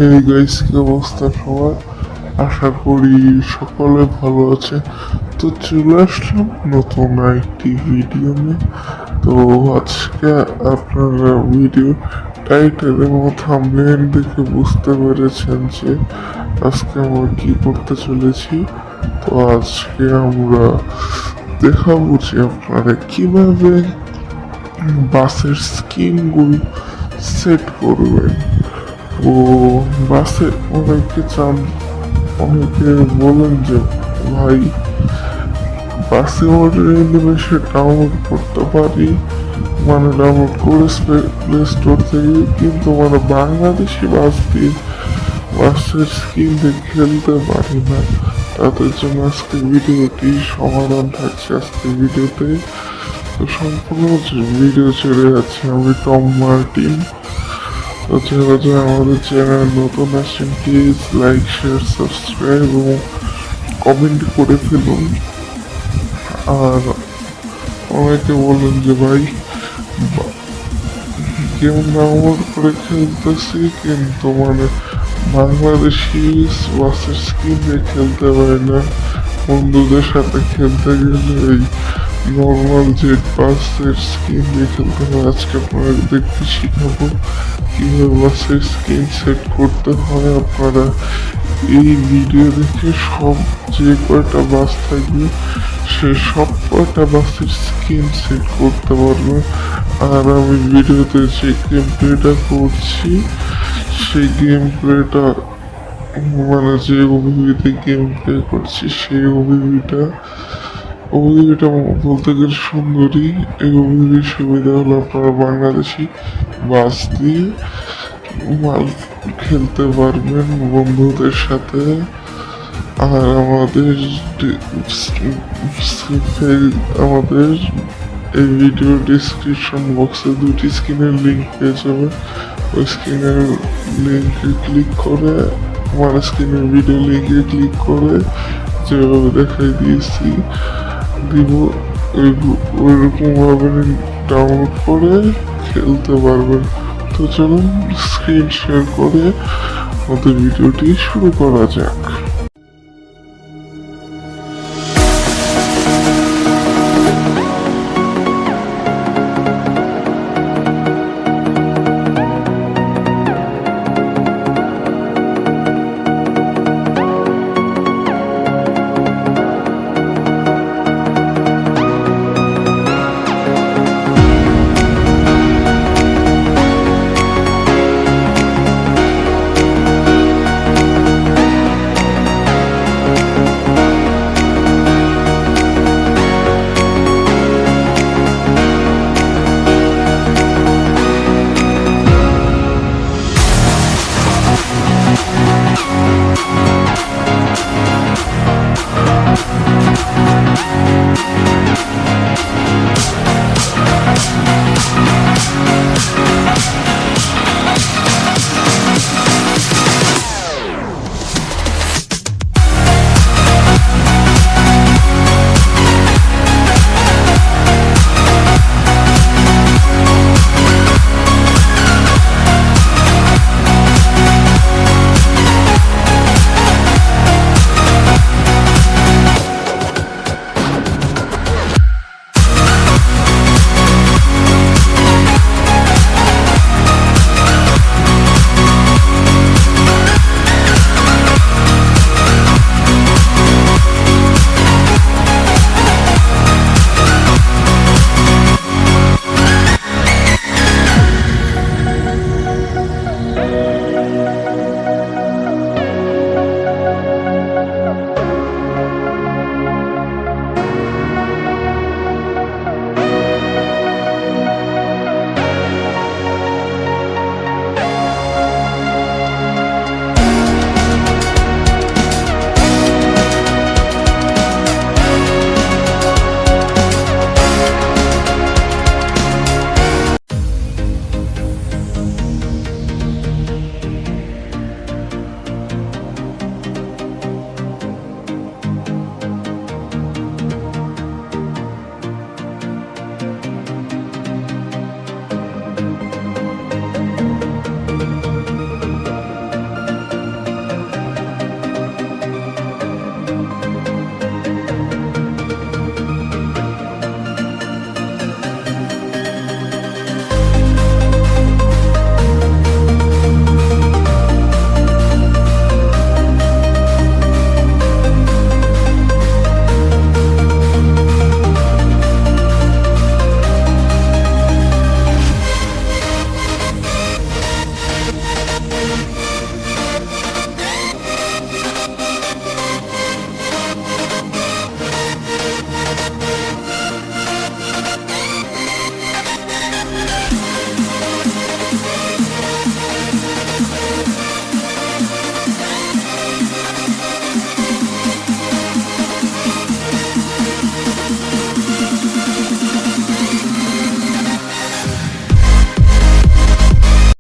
এই গাইস, কি অবস্থা সবার? আশা করি সকলে ভালো আছে। তো চলে আসলাম নতুন একটি ভিডিও নিয়ে। তো আজকে আপনারা ভিডিও টাইটেল এবং থাম্বনেল দেখে বুঝতে পেরেছেন যে আজকে আমরা কি করতে চলেছি। তো আজকে আমরা দেখাবো যে আপনারা কিভাবে বাসের স্কিমগুলো সেট করবেন। ও বাসে অনেকে বলেন যে ভাই বাসে নিমেষে ডাউনলোড করতে পারি, মানে ডাউনলোড করে প্লে স্টোর থেকে, কিন্তু মানে বাংলাদেশি বাস দিয়ে বাসের স্কিম দিয়ে খেলতে পারি না। তাদের জন্য আজকে ভিডিওটি সমাধান থাকছে আজকে ভিডিওতে। তো সম্পূর্ণ ভিডিও ছেড়ে যাচ্ছে আমি টম মার্টিন। তো যারা আমাদের চ্যানেল নতুন আসছেন প্লিজ লাইক শেয়ার সাবস্ক্রাইব এবং কমেন্ট করে ফেলুন। আর অনেকে বলেন যে ভাই গেম ডাউনলোড করে খেলতেছি কিন্তু মানে বাংলাদেশি বাসের স্কিমে খেলতে পারি না। বন্ধুদের সাথে খেলতে গেলে এই নর্মাল জেট বাসের স্কিম দিয়ে খেলতে হয়। আজকে আপনারা দেখতে শিখাবো কিভাবে বাসের স্কিম সেট করতে হয়। আপনারা এই ভিডিও দেখে সব যে কয়টা বাস থাকবে সে সব কয়টা বাসের স্কিম সেট করতে পারবে। আর আমি ভিডিওতে যে গেম প্লেটা করছি সেই গেম প্লেটা মানে যে অভিভিতে গেম প্লে করছি সেই অভিভিটা বলতে গেলে সুন্দরী। এই অভিভির সুবিধা হলো আপনারা বাংলাদেশি বাস দিয়ে মাল খেলতে পারবেন বন্ধুদের সাথে। আর আমাদের এই ভিডিও ডিসক্রিপশন বক্সে দুটি স্ক্রিনের লিঙ্ক পেয়ে যাবেন। ওই স্ক্রিনের লিঙ্কে ক্লিক করে আমার স্ক্রিনের ভিডিও লিঙ্কে ক্লিক করে যেভাবে দেখাই দিয়েছি দিব ওইরকম ভাবে ডাউনলোড করে খেলতে পারবেন। তো চলুন স্ক্রিন শেয়ার করে আমাদের ভিডিওটি শুরু করা যাক।